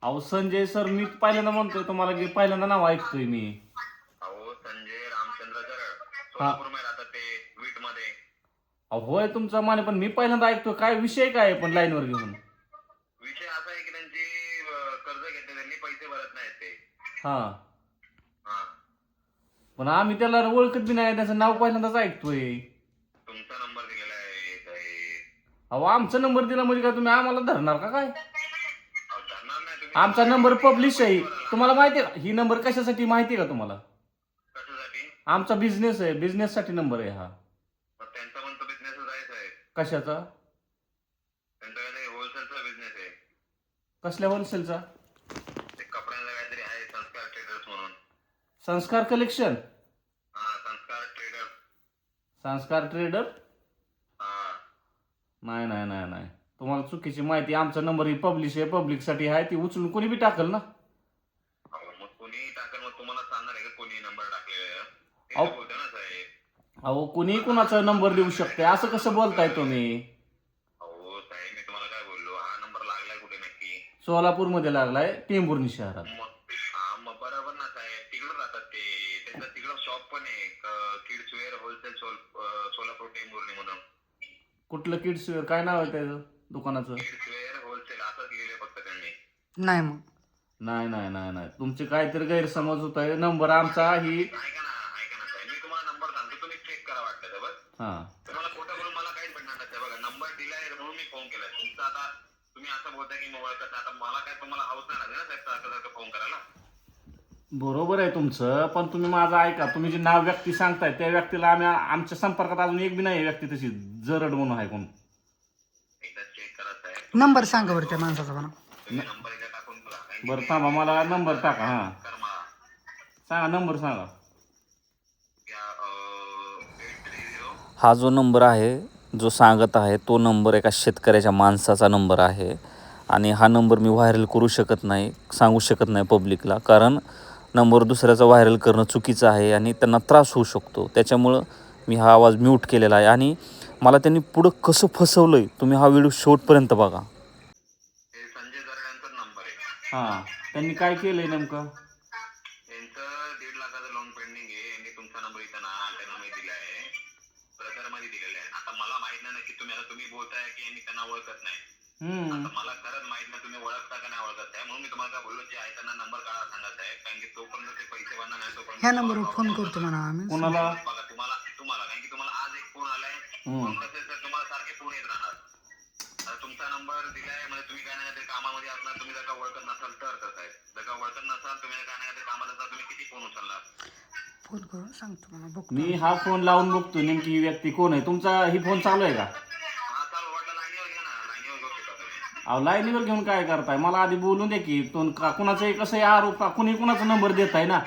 अहो संजय सर, मी पहिल्यांदा म्हणतोय तुम्हाला की पहिल्यांदा नाव ऐकतोय मी. अहो संजय रामचंद्र जरळ हा. सोलापूर मध्ये राहतात ते वीट मध्ये. अहो होय तुमचा माने, पण मी पहिल्यांदा ऐकतोय. काय विषय काय आहे पण लाईनवर घेऊन? विषय असा आहे की त्यांची कर्ज घेतले, त्यांनी पैसे भरत नाहीत ते. हा. हा. पण आम्ही त्याला ओळखत बी नाही, त्याचं नाव पहिल्यांदाच ऐकतोय. तुमचा नंबर दिलेला आहे साहेब. अहो आमचा नंबर दिला म्हणजे काय तुम्ही आम्हाला धरणार का काय? अहो धरणार नाही तुम्ही. आमचा नंबर पब्लिश आहे. तुम्हाला माहिती आहे ही नंबर कशासाठी माहिती आहे का तुम्हाला? कशासाठी? आमचा बिझनेस आहे, बिझनेस साठी नंबर आहे हा. त्यांचा पण तो बिझनेसच आहे साहेब. कशाचा? त्यांचा काहीतरी होलसेलचा बिझनेस आहे. कसल्या होलसेलचा? ते कपड्यांचा काहीतरी आहे, संस्कार ट्रेडर्स म्हणून. संस्कार कलेक्शन? हा, संस्कार ट्रेडर्स. संस्कार ट्रेडर? हा. नाही नाही नाही नाही, तुम्हाला चुकीची माहिती. आमचा नंबर ही पब्लिश आहे, पब्लिकसाठी आहे. ती उचलून कोणी बी टाकल ना. अहो मग कोणी टाकेल, मग तुम्हाला सांगणार आहे का कोणी नंबर टाकलेला? ते अहो बोलतो ना साहेब. अहो कोणी कुणाचा नंबर देऊ शकते, असं कसं बोलताय तुम्ही? अहो साहेब, मी तुम्हाला काय बोललो, हा नंबर लागलाय कुठे नक्की? सोलापूरमध्ये लागलाय, टेंभुर्णी शहरात. मग बरोबर ना साहेब, तिकडं राहतात ते. त्यांचं तिकडं शॉप पण आहे, kids wear wholesale Solapur Tembhurni म्हणून. कुठलं किड्स वेअर? काय नाव आहे त्याचं दुकानाचं? किड्स वेअर होलसेल असंच लिहिले फक्त त्यांनी. नाही मग नाही नाही नाही नाही, तुमचे काहीतरी गैरसमज होत आहे. नंबर आमचा ही. ऐका ना साहेब, मी तुम्हाला नंबर सांगतो, तुम्ही चेक करा वाटतं तर बस. हा. तुम्हाला खोटं बोलून मला काहीच भेटणार नाही. बघा नंबर दिलाय म्हणून मी फोन केलाय तुमचा. आता तुम्ही असं बोलताय की मोबाईल कसं, आता मला काय तुम्हाला हाऊस नाही लागेल ना साहेब सारखं फोन करायला. बरोबर आहे तुमचं, पण तुम्ही माझं ऐका. तुम्ही जे नाव व्यक्ती सांगताय त्या व्यक्तीला आम्ही आमच्या संपर्कात अजून एक बी नाही व्यक्ती तशी जरड म्हणून आहे कोण. एकदा चेक करा साहेब. नंबर सांगा बरं त्या माणसाचा म्हणा. तुम्ही नंबर एकदा टाकून बघा. बरं थांबा, मला नंबर टाका. हा कर मला. सांगा, नंबर सांगा. या 830. हा जो नंबर आहे जो सांगत आहे तो नंबर एका शेतकऱ्याच्या माणसाचा नंबर आहे. आणि हा नंबर मी व्हायरल करू शकत नाही, सांगू शकत नाही पब्लिकला, कारण नंबर दुसऱ्याचा व्हायरल करणं चुकीचं आहे आणि त्यांना त्रास होऊ शकतो. त्याच्यामुळं मी हा आवाज म्यूट केलेला आहे. आणि मला त्यांनी पुढं कसं फसवलं आहे तुम्ही हा व्हिडिओ शेवटपर्यंत बघा. हे संजय जरळ यांचाच नंबर आहे. हा, त्यांनी काय केलंय नेमकं? यांचं 1.5 लाखाचं लोन पेंडिंग आहे. यांनी तुमचा नंबर इथं ना त्यांना मी दिला आहे, प्रचारमध्ये दिलेला आहे. आता मला माहित नाही की तुम्ही बोलताय की यांनी त्यांना ओळखत नाही. आता मला खरंच माहित नाही तुम्ही ओळखता का नाही ओळखत आहे, म्हणून मी तुम्हाला काय बोललो, जे आहे त्यांना नंबर काढा सांगत आहे. कारण की तोपर्यंत ते पैसे भरणार नाही तोपर्यंत ह्या नंबरवर फोन करतो म्हणा आम्ही. कोणाला? बघा तुम्हाला कारण की तुम्हाला आज एक फोन आलाय, फोन कसे तर तुम्हाला सारखे फोन येत राहणार. आता तुमचा नंबर दिलाय म्हणजे तुम्ही काय नाही तरी कामामध्ये असणार. तुम्ही जर का ओळखत नसाल तर कसं आहे, जर का ओळखत नसाल तुम्ही काय नाही तरी कामात असणार, तुम्ही किती फोन उचलणार? फोन करून सांगतो म्हणा बघतो. मी हा फोन लावून बघतो नेमकी ही व्यक्ती कोण आहे. तुमचा ही फोन चालू आहे का? हा चालू, वाटलं लाईनीवर घ्या ना, लाईनीवर घेऊ शकता तुम्ही. अहो लाईनीवर घेऊन काय करताय? मला आधी बोलून दे की. कुणाचं कसं आहे आरोप, कुणी कुणाचा नंबर देत आहे ना,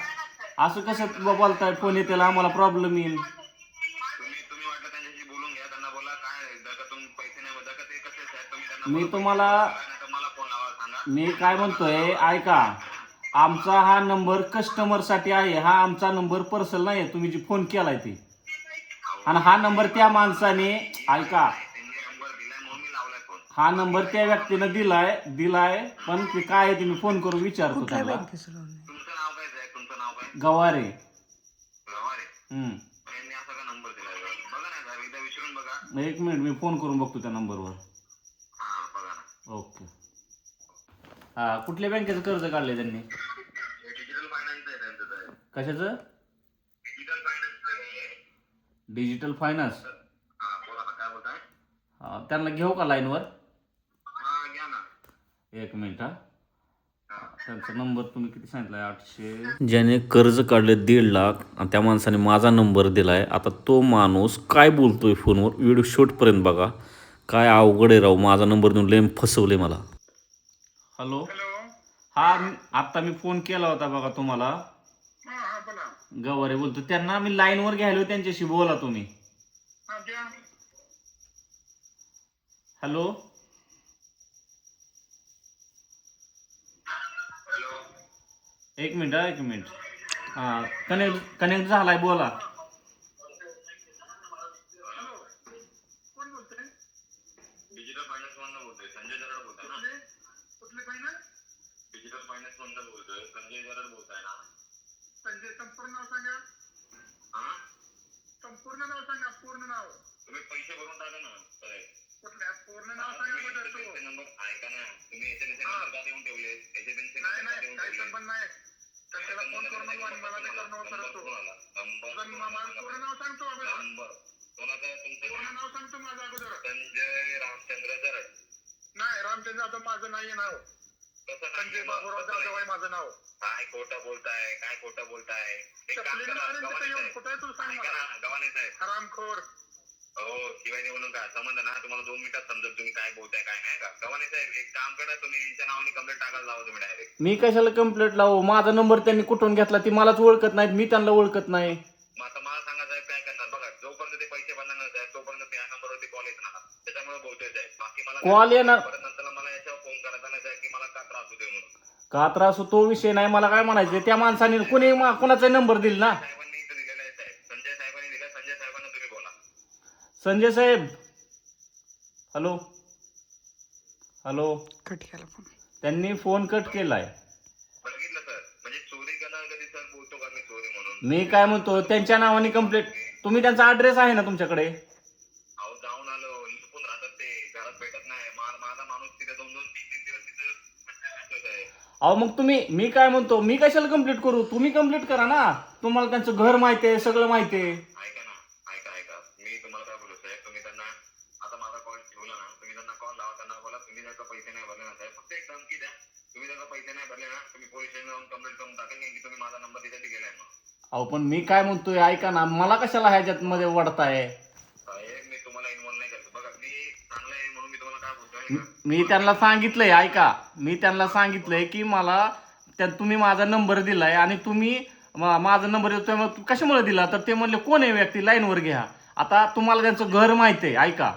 असं कसं बोलताय? फोन येते आम्हाला प्रॉब्लेम येईल. तुम्ही वाटलं त्यांच्याशी बोलून घ्या, त्यांना बोला काय जर का तुम्ही पैसे नाही, जर का ते कसे आहेत तुम्ही त्यांना मी बोला, तुम्हाला नाही तर मला फोन लावा सांगा. मी काय म्हणतोय ऐका, आमचा हा नंबर कस्टमर साठी आहे. हा आमचा नंबर पर्सनल नाही. तुम्ही जी फोन केलाय ती, आणि हा नंबर त्या माणसाने, ऐका, त्यांनी नंबर दिलाय म्हणून मी लावलाय फोन. हा नंबर त्या व्यक्तीनं दिलाय पण ते काय आहे ते मी फोन करून विचारतो कुठल्या त्याला. बँकेचं लोन आहे? तुमचं नाव काय साहेब? तुमचं नाव काय? गवारे. गवारे. हम्म. यांनी असा का नंबर दिलाय? बघा ना साहेब, एकदा विचारून बघा. एक मिनिट, मी फोन करून बघतो त्या नंबरवर. हा बघा ना. ओके. हा, कुठल्या बँकेचं कर्ज काढले त्यांनी? हे डिजिटल फायनान्स आहे त्यांचं साहेब. कशाचं? डिजिटल फायनान्स आहे. Digital finance. हा बोला ना, काय बोलताय? हा, त्यांना घेऊ का लाईनवर? हा घ्या ना. एक मिनिट. हा, त्यांचा नंबर तुम्ही किती सांगितलाय? 800. ज्याने कर्ज काढले 1.5 लाख आणि त्या माणसाने माझा नंबर दिला आहे. आता तो माणूस काय बोलतोय फोनवर व्हिडिओ शेवटपर्यंत बघा. काय अवघड आहे राव, माझा नंबर देऊन लय फसवले मला. हॅलो. हा, आता मी फोन केला होता बघा तुम्हाला. हा बोला. गवारे बोलतो. त्यांना मी लाईनवर घ्यायलो, त्यांच्याशी बोला तुम्ही. हा घ्या. हॅलो. हॅलो. एक मिनिट. हा, कनेक्ट झालाय, बोला. कोण बोलतोय? डिजिटल फायनान्स मधून बोलतोय, संजय जरळ बोलतोय ना. कुठले फायनान्स? डिजिटल फायनान्स मधनं बोलतोय. संजय जरड बोलताय ना? संजय संपूर्ण नाव सांगा. हा? संपूर्ण नाव सांगा. पूर्ण नाव. तुम्ही पैसे भरून टाका ना साहेब. कुठल्या पूर्ण नाव सांगा. नंबर ऐका ना. तुम्ही एसएमएस नंबर का देऊन ठेवले? एसएमएस नंबर का देऊन ठेवले? संबंध नाही. तर त्याला फोन करून आणि मला ते करणं करतो. नंबर पूर्ण नाव सांगतो अगोदर. नंबर कोणाचं तुमचं पूर्ण नाव सांगतो माझं अगोदर. संजय रामचंद्र जरड. नाही रामचंद्र आता माझं नाहीये नाव. कसं संजय बाबूराव जाधव आहे माझं नाव. काय खोटं बोलताय? काय खोटं बोलताय? एक काम करा कुठे तू सांग ना गव्हाणे साहेब. हरामखोर. हो शिवाय देऊ नका. संबंध ना तुम्हाला 2 मिनिटात समजत तुम्ही काय बोलताय काय नाही का. गव्हाणे साहेब एक काम करा तुम्ही यांच्या नावाने कंप्लेंट टाकायला लावा तुम्ही डायरेक्ट. मी कशाला कंप्लेंट लावू? माझा नंबर त्यांनी कुठून घेतला ती मलाच ओळखत नाहीत, मी त्यांना ओळखत नाही. मग आता मला सांगा साहेब काय करणार. बघा जोपर्यंत ते पैसे भरणार नाही साहेब तोपर्यंत या नंबरवरती कॉल येत ना. त्याच्यामुळे बोलतोय साहेब. बाकी मला कॉल येणार नंतर मला याच्यावर फोन करायचा नाही साहेब की मला का त्रास होतोय म्हणून. का त्रास होतो तो विषय नाही. मला काय म्हणायचं त्या माणसाने कोणाचा नंबर दिला ना. साहेबांनी इथं दिलेला आहे साहेब. संजय साहेबांनी दिला. संजय साहेबांना तुम्ही बोला. संजय साहेब हॅलो हॅलो. कट केला फोन. त्यांनी फोन कट केलाय. बघितलं सर म्हणजे चोरी करणार कधी सर बोलतो का मी चोरी म्हणून. मी काय म्हणतो त्यांच्या नावाने कंप्लेंट. तुम्ही त्यांचा ऍड्रेस आहे ना तुमच्याकडे? अहो जाऊन आलो. लपून राहतात ते. घरात भेटत नाही. माझा माणूस तिथे 2-2-3-3 दिवस तिथे. अहो मग मी काय म्हणतो मी कशाला कंप्लीट करू? तुम्ही कंप्लीट करा ना. तुम्हाला त्यांचं घर माहिती आहे सगळं माहिती आहे. ऐका ना. ऐका मी तुम्हाला काय बोलू साहेब. तुम्ही त्यांना आता माझा कॉल ठेवला ना. तुम्ही त्यांना कॉल लावा. त्यांना बोला तुम्ही जर का पैसे नाही भरले ना साहेब फक्त एक धमकी द्या. तुम्ही जर का पैसे नाही भरले ना तुम्ही पोलीस स्टेशनला जाऊन कंप्लेंट करून टाकेल की तुम्ही माझा नंबर तिथे दिलेला आहे म्हणून. अहो पण मी काय म्हणतोय ऐका ना. मला कशाला ह्याच्यात मध्ये वडताय? साहेब मी तुम्हाला इन्व्हॉल्व नाही करतो. बघा मी चांगलं आहे म्हणून मी तुम्हाला काय बोलतोय. मी त्यांना सांगितलंय ऐका. मी त्यांना सांगितलंय की मला तुम्ही माझा नंबर दिलाय आणि तुम्ही माझा नंबर कशामुळे दिला तर ते म्हणले कोण आहे व्यक्ती लाईनवर घ्या. आता तुम्हाला त्यांचं घर माहिती आहे ऐका.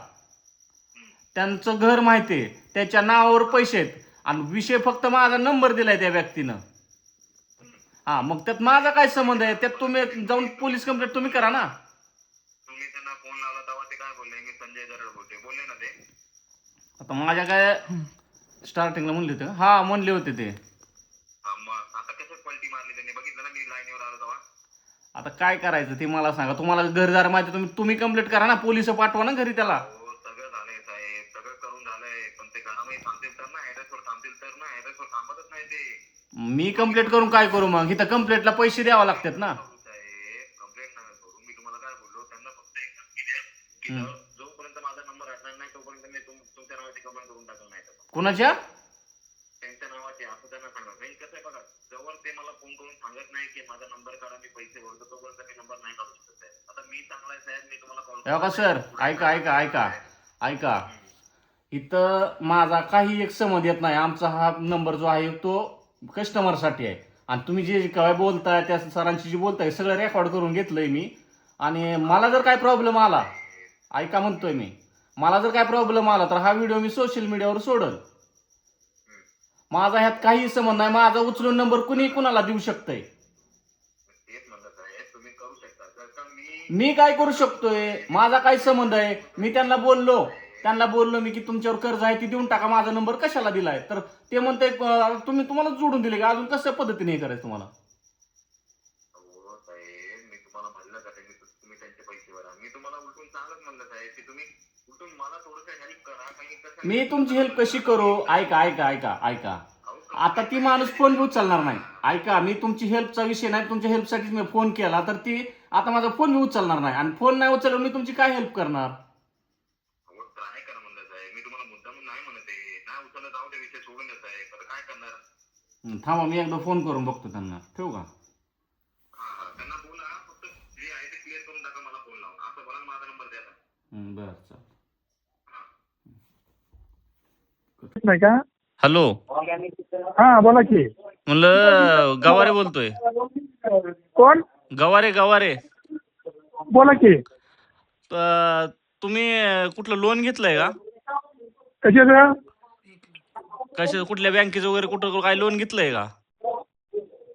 त्यांचं घर माहिती आहे त्याच्या नावावर पैसे आहेत आणि विषय फक्त माझा नंबर दिलाय त्या व्यक्तीनं. हा मग त्यात माझा काय संबंध आहे? त्यात तुम्ही जाऊन पोलीस कंप्लेंट तुम्ही करा ना. तुम्ही त्यांना फोन लावला तेव्हा ते काय बोलले मी संजय जरड बोलले ना ते. आता माझ्या काय स्टार्टिंगला म्हणले होते हा म्हणले होते ते. मग आता कसं पलटी मारली त्यांनी बघितलं ना मी लाईनीवर आलो तेव्हा. आता काय करायचं ते मला सांगा. तुम्हाला घरदार माहिती तुम्ही कंप्लेंट करा ना. पोलिस पाठवा ना घरी त्याला. हो सगळं झालंय साहेब. सगळं करून झालंय पण ते घरामध्ये थांबतील तर ना ऍड्रेसवर थांबतील तर ना ऍड्रेसवर थांबतच नाही ते. मी कंप्लेंट करून काय करू मग? इथं कंप्लेंटला पैसे द्यावे लागतात ना. साहेब कंप्लेंट नका करू. मी तुम्हाला काय बोललो त्यांना फक्त एक धमकी द्या की जोपर्यंत माझा नंबर हटणार नाही तोपर्यंत मी तुमच्या नावाची कंप्लेंट करून टाकणार नाही. कुणाच्या? त्यांच्या नावाची असं त्यांना सांगा. नाही कसं आहे बघा जवळ ते मला फोन करून सांगत नाही की माझा नंबर काढा मी पैसे भरतो तोपर्यंत मी नंबर नाही काढू शकत साहेब. आता मी चांगला आहे साहेब मी तुम्हाला कॉल सर ऐका इथं माझा काही एक संबंध येत नाही. आमचा हा नंबर जो आहे तो कस्टमरसाठी आहे आणि तुम्ही जे काय बोलताय त्या सरांशी जे बोलताय सगळं रेकॉर्ड करून घेतलंय मी. आणि मला जर काय प्रॉब्लेम आला ऐका म्हणतोय मी मला जर काय प्रॉब्लेम आला तर हा व्हिडिओ मी सोशल मीडियावर सोडल. माझा ह्यात काही संबंध नाही. माझा उचलून नंबर कुणी कुणाला देऊ शकतंय. मी काय करू शकतोय? माझा काय संबंध आहे? मी त्यांना बोललो मी की तुमच्यावर कर्ज आहे ती देऊन टाका. माझा नंबर कशाला दिलाय तर ते म्हणते तुम्हाला जोडून दिले का अजून कशा पद्धतीने हे करायचं तुम्हाला? मी तुम्हाला म्हणलं का तुम्ही त्यांचे पैसे भरा. मी तुम्हाला उलटून चांगलंच म्हणलं साहेब की तुम्ही उलटून मला थोडंसं हेल्प करा. मी तुमची हेल्प कशी करू? ऐका आता ती माणूस फोन बी उचलणार नाही. ऐका मी तुमची हेल्पचा विषय नाही. तुमच्या हेल्पसाठीच मी फोन केला तर ती आता माझा फोन बी उचलणार नाही आणि फोन नाही उचलल्यावर मी तुमची काय हेल्प करणार? ट्राय करा म्हणलं साहेब. मी तुम्हाला मुद्दाम नाही म्हणत आहे. नाही उचललं जाऊ दे विषय सोडून द्या साहेब. आता काय करणार? थांबा मी एकदा फोन करून बघतो त्यांना. ठेवू का? हा त्यांना बोला फक्त जे आहे ते क्लिअर करून टाका. मला फोन लावून असं बोला माझा नंबर द्या. बरं चालेल. नाही का? हॅलो हा बोला की. म्हणलं गवारे बोलतोय. कोण? गवारे बोला की. तुम्ही कुठलं लोन घेतलंय का? कशाचं? कुठल्या बँकेचं वगैरे कुठं काय लोन घेतलंय का?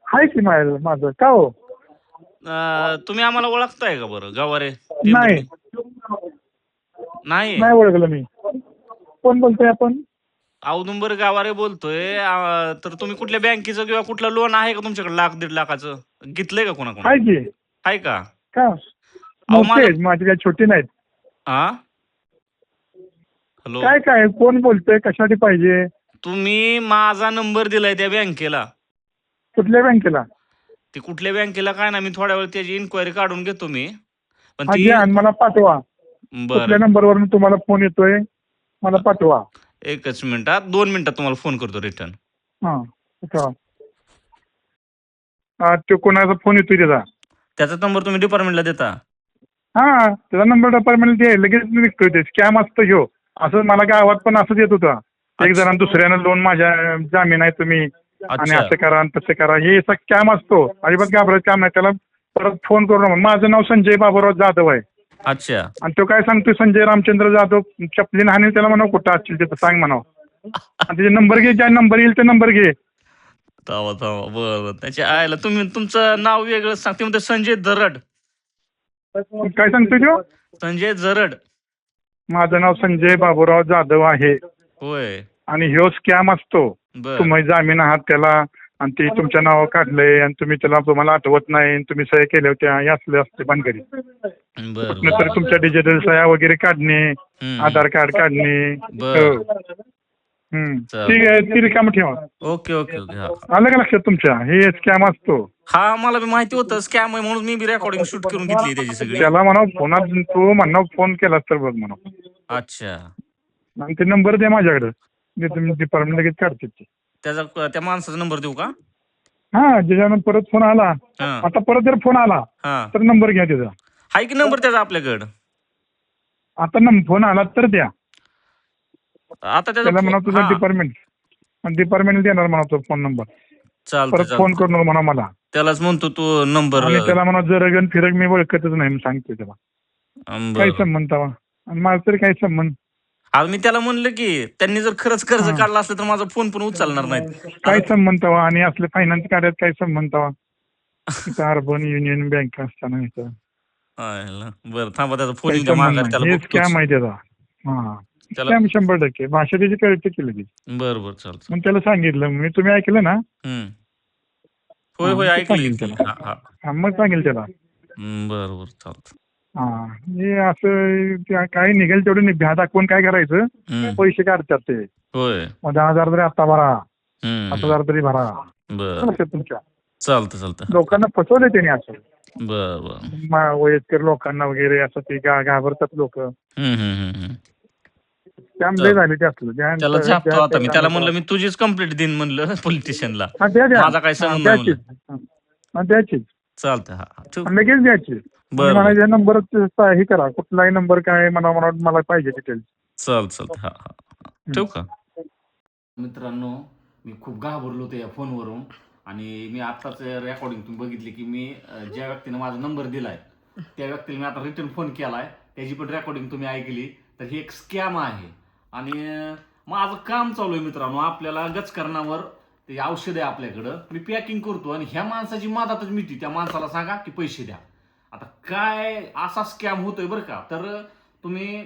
आहे की माझं का हो? तुम्ही आम्हाला ओळखताय का बरं गवारे? नाही नाही ओळखलं मी. कोण बोलतोय आपण? औदुंबर गावारे बोलतोय. तर तुम्ही कुठल्या बँकेचं किंवा कुठलं लोन आहे का तुमच्याकडे 1,00,000-1.5 लाखाचं घेतलंय का कोणाकडून? आहे की आहे का? का अहो मोठे माझं आहेत माझे काही छोटे नाहीत. हा हॅलो, काय काय कोण बोलतोय कशासाठी पाहिजे तुम्ही माझा नंबर दिलाय त्या बँकेला. कुठल्या बँकेला? ती कुठल्या बँकेला काय ना, मी थोड्या वेळ त्याची इन्क्वायरी काढून घेतो मी. पण हा ती घ्या आणि मला पाठवा. कुठल्या बरं, नंबरवरून तुम्हाला फोन येतोय मला पाठवा. एकच मिनिटात 2 मिनिटात तुम्हाला फोन करतो रिटर्न. हा पाठवा. हा तो कोणाचा फोन येतोय त्याचा? त्याचा नंबर तुम्ही डिपार्टमेंटला देता? हा त्याचा नंबर डिपार्टमेंट ते लगेच निघतोय ते स्कॅम असतो ह्यो. असं मला गावात पण असंच येत होतं. एक अच्छा. जण दुसऱ्यानं लोन माझ्या जामीन आहे तुम्ही आणि अच्छा. असं करा आणि तसं करा हे स्कॅम असतो. अजिबात घाबरायचं काम नाही. त्याला परत फोन करू नका. माझं नाव संजय बाबूराव जाधव आहे अच्छा. आणि तो काय सांगतोय संजय रामचंद्र जाधव चपलीन हाणेल त्याला म्हणावं कुठं असतील तिथं सांग म्हणावं आणि त्याचे नंबर घे ज्या नंबर येईल ते नंबर घे. थांबा थांबा, बरं त्याच्या आयला तुम्ही तुमचं नाव वेगळं सांगते म्हणते. संजय जरड. काय सांगतोय तो? संजय जरड. माझं नाव संजय बाबूराव जाधव आहे होय. आणि ह्यो स्कॅम असतो. बर तुम्ही जामीन आहात त्याला आणि ते तुमच्या नावावर काढलंय आणि तुम्हाला आठवत नाही आणि तुम्ही सह्या केल्या होत्या हे असले असते भानगडी. बर नंतर तुमच्या डिजिटल सह्या वगैरे काढणे आधार कार्ड काढणे. बर हो. ठीक आहे ती रिकामं ठेवा. Okay okay okay. हा आलं का लक्षात तुमच्या? हे स्कॅम असतो. हा मला बी माहिती होतं स्कॅम आहे म्हणून मी बी रेकॉर्डिंग शूट करून घेतली त्याची सगळी. त्याला म्हणा फोनात तू म्हणा फोन केलास तर बघ म्हणा अच्छा. आणि ते नंबर द्या माझ्याकडे. मी तुम्ही डिपार्टमेंट लगेच काढते ते. त्याचा त्या माणसाचा नंबर देऊ का? हा ज्याच्यानं परत फोन आला हा आता परत जर फोन आला हा. तर नंबर घ्या त्याचा. हाय की नंबर त्याचा आपल्याकडं? आता फोन आला तर द्या. आता त्याला त्याचा म्हणा तुझं हा. डिपार्टमेंट देणार म्हणा तो फोन नंबर. चालतं परत फोन चालतं. करू म्हणा मला त्यालाच म्हणतो तू नंबर. आणि त्याला म्हणा जरगन फिरक मी ओळखतच नाही म्हणून सांगतोय त्याला. काही संबंध तवा आणि माझा तरी काही संबंध. आज मी त्याला म्हणलं की त्यांनी जर खरंच कर्ज हा. काढलं असलं तर माझा फोन पण उचलणार नाहीत. काही संबंध तवा आणि असले फायनान्स काढायत काही संबंध तवा. इथं अर्बन युनियन बँक असताना इथं बरं थांबा त्याचा फोन काही येऊ द्या संबंध माघारी त्याला नाही. हे बघतोच. स्कॅम आहे त्याचा. हा त्याला स्कॅम 100% भाषा त्याची कळते की लगेच. बरं बरं चालतं. मग त्याला सांगितलं मी तुम्ही ऐकलं ना? होय होय ते ऐकलं सांगेल की. त्याला. हा हा. हा, मग सांगेल त्याला. बरं बरं चालतं. हा हे असं काही निघेल तेवढं भ्या दाखवून काय करायचं पैसे काढतात ते. होय. मग 10,000 तरी आता भरा 5,000 तरी भरा. बरं लक्षात तुमच्या चालतं चालतं. लोकांना फसवले त्याने असं. बरं बरं. वयस्कर लोकांना वगैरे असं ते घाबरतात लोक. स्कॅम लय झाले ते असलं. त्याला छापतो आता मी. त्याला म्हणलं मी तुझीच कंप्लेंट देईन म्हणलं पोलिटिशियनला. माझा काय संबंध नाही म्हणलं. द्यायची चालतं. हा हा. ठेवू. लगेच द्यायची. बरं म्हणायचे नंबर हे करा कुठलाही नंबर काय मला पाहिजे डिटेल्स. चालतं. हा हा. ठेवू का? मित्रांनो मी खूप घाबरलो होतो या फोनवरून आणि मी आत्ताच रेकॉर्डिंग तुम्ही बघितली की मी ज्या व्यक्तीने माझा नंबर दिलाय त्या व्यक्तीला मी आता रिटर्न फोन केलाय. त्याची पण रेकॉर्डिंग तुम्ही ऐकली. तर हे एक स्कॅम आहे आणि माझं काम चालू आहे मित्रांनो. आपल्याला गचकरणावर ते औषध आहे आपल्याकडं. मी पॅकिंग करतो आणि ह्या माणसाची मदतच मिळते. त्या माणसाला सांगा की पैसे द्या. आता काय असा स्कॅम होतोय बरं का. तर तुम्ही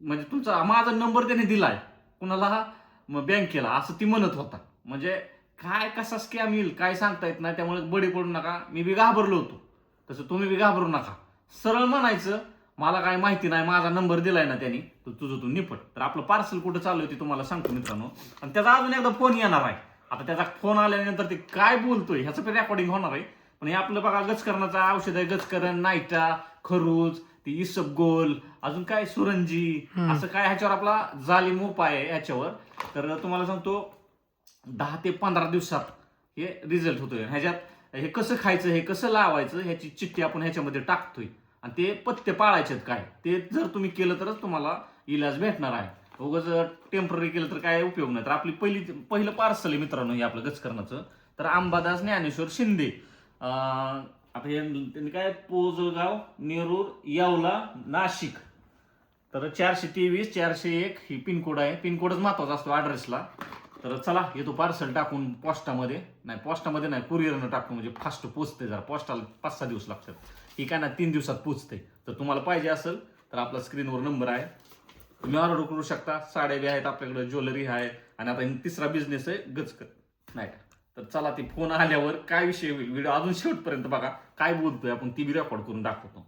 म्हणजे तुमचा माझा नंबर त्याने दिलाय कुणाला बँकेला असं ती म्हणत होता. म्हणजे काय कसा स्कॅम येईल काय सांगता येत नाही. त्यामुळे बळी पडू नका. मी बी घाबरलो होतो तसं तुम्ही बी घाबरू नका. सरळ म्हणायचं मला काय माहिती नाही माझा नंबर दिलाय ना त्यांनी तर तुझं तू निपट. तर आपलं पार्सल कुठं चालू आहे ते तुम्हाला सांगतो मित्रांनो. आणि त्याचा अजून एकदा फोन येणार आहे. आता त्याचा फोन आल्यानंतर ते काय बोलतोय ह्याचं पण रेकॉर्डिंग होणार आहे. पण हे आपलं बघा गचकरणाचं औषध आहे. गचकरण नायटा खरूज ती इसबगोल अजून काय सुरंजी असं काय ह्याच्यावर आपला जालिम उपाय आहे ह्याच्यावर. तर तुम्हाला सांगतो 10 ते 15 दिवसात हे रिझल्ट होतोय. ह्याच्यात हे कसं खायचं हे कसं लावायचं ह्याची चिठ्ठी आपण ह्याच्यामध्ये टाकतोय आणि ते पथ्य पाळायचे काय ते जर तुम्ही केलं तरच तुम्हाला इलाज भेटणार आहे. उगाच टेम्पररी केलं तर काय उपयोग नाही. तर आपली पहिलं पार्सल आहे मित्रांनो हे आपलं गचकरणाचं. तर अंबादास ज्ञानेश्वर शिंदे आता त्यांनी काय पोजगाव नेरूर येवला नाशिक. तर 423 401 ही पिनकोड आहे. पिनकोडच महत्वाचा असतो ॲड्रेसला. तर चला येतो पार्सल टाकून पोस्टामध्ये नाही कुरिअरनं टाकतो म्हणजे फास्ट पोचते. जरा पोस्टाला 5-6 दिवस लागतात. ही काय ना 3 दिवसात पोचते. तर तुम्हाला पाहिजे असेल तर आपला स्क्रीनवर नंबर आहे. तुम्ही ऑर्डर करू शकता. साड्या बी आहेत आपल्याकडे ज्वेलरी आहे आणि आता तिसरा बिझनेस आहे गचकत, नाही का. तर चला ते फोन आल्यावर काय विषय होईल व्हिडिओ अजून शेवटपर्यंत बघा, काय बोलतोय आपण ती बी रेकॉर्ड करून दाखवतो.